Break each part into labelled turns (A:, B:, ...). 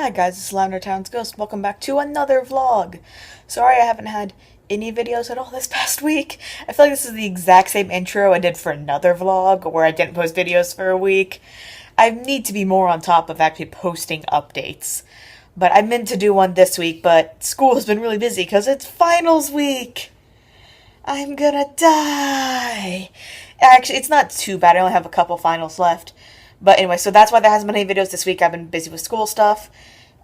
A: Hi guys, it's Lavender Town's Ghost. Welcome back to another vlog. Sorry I haven't had any videos at all this past week. I feel like this is the exact same intro I did for another vlog where I didn't post videos for a week. I need to be more on top of actually posting updates. But I meant to do one this week, but school has been really busy because it's finals week. I'm gonna die. Actually, it's not too bad. I only have a couple finals left. But anyway, so that's why there hasn't been any videos this week. I've been busy with school stuff.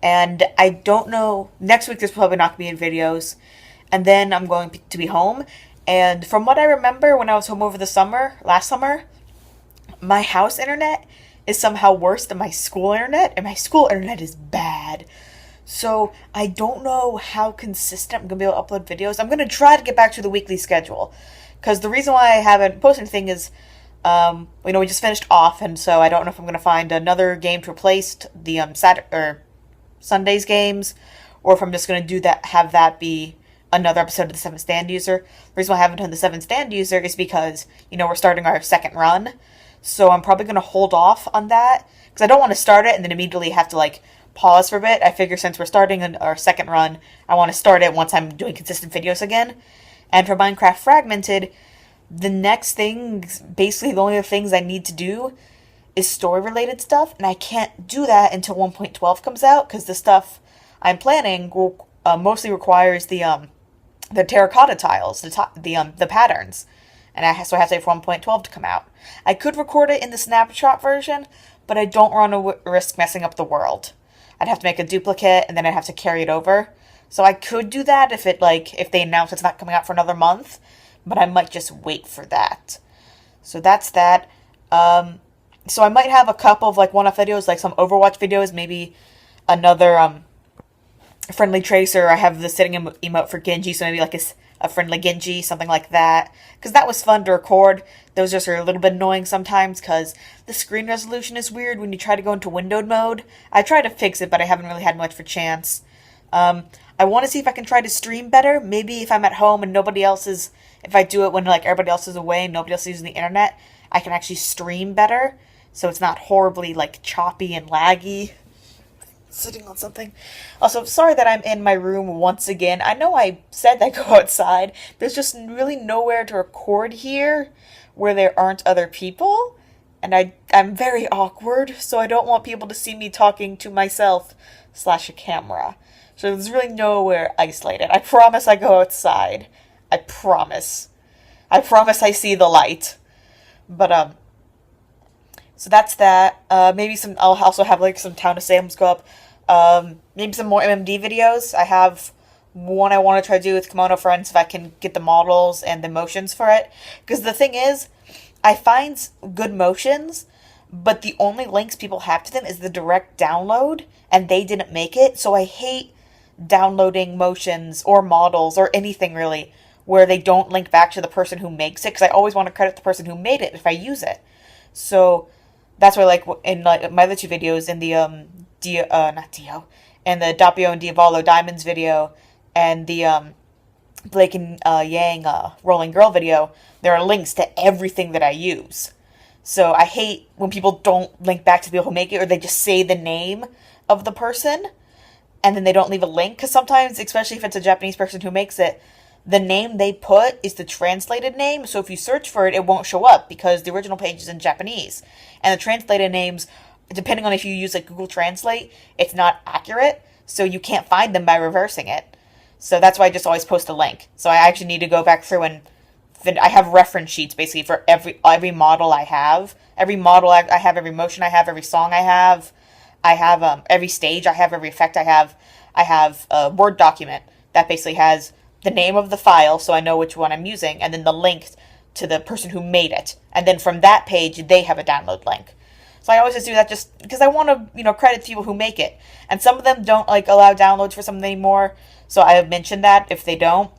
A: And I don't know. Next week, there's probably not going to be any videos. And then I'm going to be home. And from what I remember when I was home over the summer, last summer, my house internet is somehow worse than my school internet. And my school internet is bad. So I don't know how consistent I'm going to be able to upload videos. I'm going to try to get back to the weekly schedule. Because the reason why I haven't posted anything is we just finished off, and so I don't know if I'm going to find another game to replace the Sunday's games, or if I'm just going to have that be another episode of the 7 Stand User. The reason why I haven't done the 7 Stand User is because, we're starting our second run, so I'm probably going to hold off on that, because I don't want to start it and then immediately have to, pause for a bit. I figure since we're starting our second run, I want to start it once I'm doing consistent videos again. And for Minecraft Fragmented, the next things, basically the only things I need to do is story-related stuff, and I can't do that until 1.12 comes out, because the stuff I'm planning mostly requires the terracotta tiles, the patterns, and so I have to wait for 1.12 to come out. I could record it in the snapshot version, but I don't want to risk messing up the world. I'd have to make a duplicate, and then I'd have to carry it over. So I could do that if they announce it's not coming out for another month, but I might just wait for that. So that's that. So I might have a couple of one-off videos, some Overwatch videos, maybe another friendly tracer. I have the sitting emote for Genji, so maybe a friendly Genji, something like that. Because that was fun to record. Those just are a little bit annoying sometimes because the screen resolution is weird when you try to go into windowed mode. I tried to fix it, but I haven't really had much of a chance. I want to see if I can try to stream better. Maybe if I'm at home and if I do it when everybody else is away and nobody else is using the internet, I can actually stream better. So it's not horribly choppy and laggy. Sitting on something. Also, sorry that I'm in my room once again. I know I said I go outside. There's just really nowhere to record here where there aren't other people. And I'm very awkward, so I don't want people to see me talking to myself / a camera. So there's really nowhere isolated. I promise I go outside. I promise. I promise I see the light. But, so that's that. I'll also have, some Town of Salem's go up. Maybe some more MMD videos. I have one I want to try to do with Kimono Friends if I can get the models and the motions for it. Because the thing is, I find good motions, but the only links people have to them is the direct download, and they didn't make it, so I hate downloading motions or models or anything really where they don't link back to the person who makes it, because I always want to credit the person who made it if I use it. So that's why in my other two videos, in the and the Doppio and Diavolo Diamonds video and the Blake and Yang Rolling Girl video, there are links to everything that I use. So I hate when people don't link back to the people who make it, or they just say the name of the person and then they don't leave a link, because sometimes, especially if it's a Japanese person who makes it, the name they put is the translated name, so if you search for it, it won't show up, because the original page is in Japanese, and the translated names, depending on if you use Google Translate, it's not accurate, so you can't find them by reversing it. So that's why I just always post a link. So I actually need to go back through and I have reference sheets, basically, for every model I have. Every model I have, every motion I have, every song I have every stage I have, every effect I have a Word document that basically has the name of the file, so I know which one I'm using, and then the link to the person who made it. And then from that page, they have a download link. So I always just do that just because I want to, credit the people who make it. And some of them don't, allow downloads for something anymore, so I have mentioned that if they don't.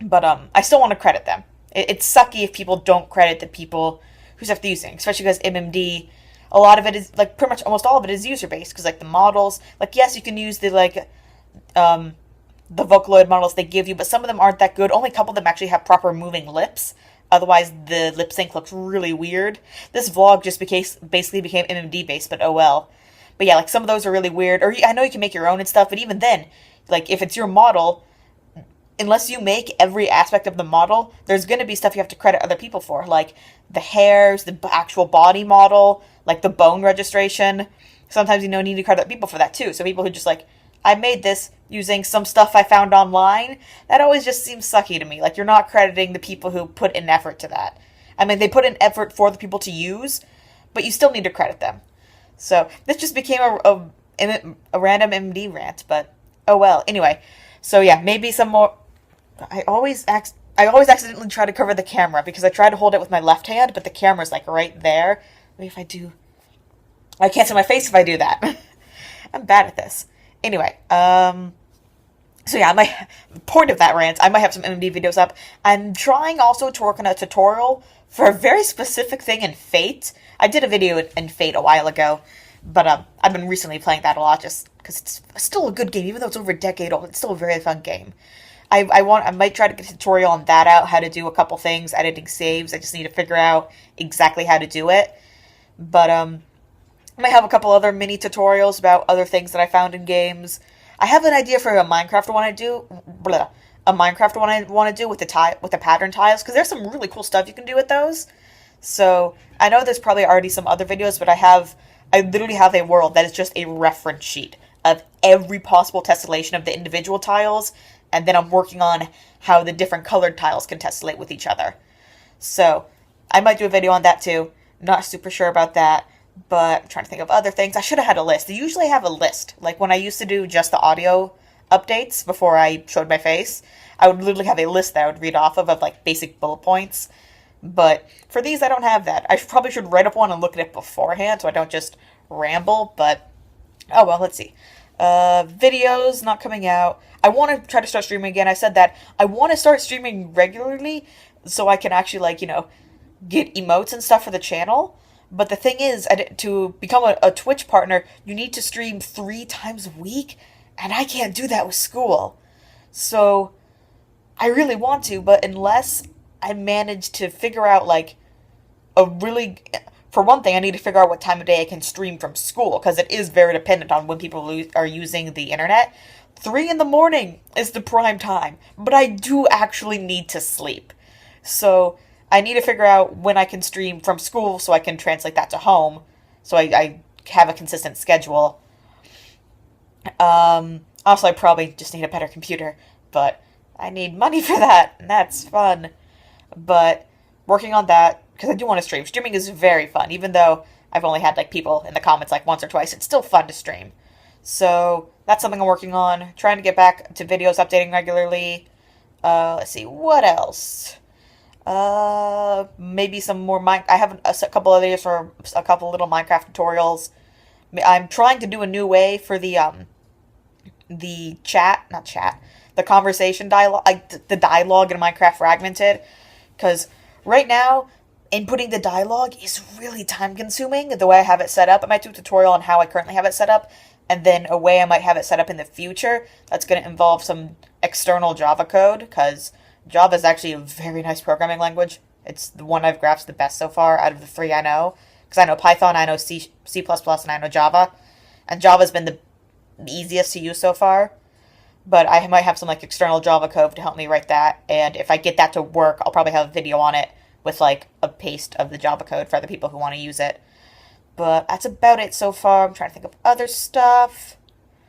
A: But, I still want to credit them. It's sucky if people don't credit the people who have to use it, especially because MMD, a lot of it is, pretty much almost all of it is user-based, because, the models, yes, you can use the Vocaloid models they give you, but some of them aren't that good. Only a couple of them actually have proper moving lips, Otherwise, the lip sync looks really weird. This vlog just basically became MMD based, but oh well. But yeah, like some of those are really weird. Or I know you can make your own and stuff, but even then, like if it's your model, unless you make every aspect of the model, there's going to be stuff you have to credit other people for, like the hairs, the actual body model, like the bone registration. Sometimes you need to credit people for that too. So people who just like, I made this using some stuff I found online, that always just seems sucky to me. Like you're not crediting the people who put in effort to that. I mean, they put in effort for the people to use, but you still need to credit them. So this just became a random MD rant, but oh well. Anyway, so yeah, maybe some more. I always accidentally try to cover the camera because I try to hold it with my left hand, but the camera's like right there. Maybe if I do, I can't see my face if I do that. I'm bad at this. Anyway, so yeah, my point of that rant, I might have some MD videos up. I'm trying also to work on a tutorial for a very specific thing in Fate. I did a video in Fate a while ago, but I've been recently playing that a lot just because it's still a good game, even though it's over a decade old. It's still a very fun game. I might try to get a tutorial on that out, how to do a couple things, editing saves. I just need to figure out exactly how to do it. But I might have a couple other mini tutorials about other things that I found in games. I have an idea for a Minecraft one I want to do with the pattern tiles, because there's some really cool stuff you can do with those. So I know there's probably already some other videos, but I literally have a world that is just a reference sheet of every possible tessellation of the individual tiles, and then I'm working on how the different colored tiles can tessellate with each other. So I might do a video on that too. Not super sure about that, but I'm trying to think of other things. I should have had a list. I usually have a list. Like when I used to do just the audio updates before I showed my face, I would literally have a list that I would read off of like basic bullet points. But for these, I don't have that. I probably should write up one and look at it beforehand so I don't just ramble, but oh well, let's see. Videos not coming out. I want to try to start streaming again. I said that I want to start streaming regularly so I can actually get emotes and stuff for the channel. But the thing is, to become a Twitch partner, you need to stream 3 times a week, and I can't do that with school. So I really want to, but unless I manage to figure out for one thing, I need to figure out what time of day I can stream from school, because it is very dependent on when people are using the internet. 3 in the morning is the prime time, but I do actually need to sleep. So I need to figure out when I can stream from school so I can translate that to home, so I have a consistent schedule. Also, I probably just need a better computer, but I need money for that, and that's fun. But working on that, because I do want to stream. Streaming is very fun, even though I've only had people in the comments once or twice. It's still fun to stream. So that's something I'm working on. Trying to get back to videos updating regularly. Let's see, what else? Maybe some more I have a couple of ideas for a couple little Minecraft tutorials. I'm trying to do a new way for the conversation dialogue, the dialogue in Minecraft Fragmented, because right now inputting the dialogue is really time consuming the way I have it set up. I might do a tutorial on how I currently have it set up, and then a way I might have it set up in the future that's going to involve some external Java code, because Java is actually a very nice programming language. It's the one I've grasped the best so far out of the 3 I know, because I know Python, I know C++, and I know Java, and Java's been the easiest to use so far. But I might have some external Java code to help me write that, and if I get that to work, I'll probably have a video on it with a paste of the Java code for other people who want to use it. But that's about it so far. I'm trying to think of other stuff.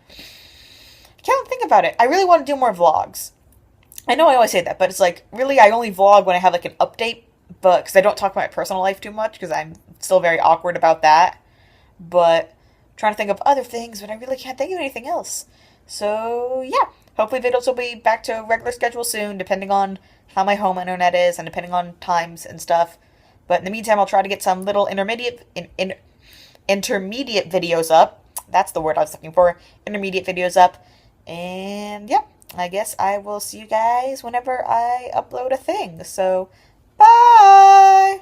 A: I can't think about it. I really want to do more vlogs. I know I always say that, but it's really I only vlog when I have an update, but because I don't talk about my personal life too much, because I'm still very awkward about that. But I'm trying to think of other things, but I really can't think of anything else. So yeah, hopefully videos will be back to a regular schedule soon, depending on how my home internet is and depending on times and stuff. But in the meantime, I'll try to get some little intermediate videos up. That's the word I was looking for. Intermediate videos up. And yeah, I guess I will see you guys whenever I upload a thing. So, bye!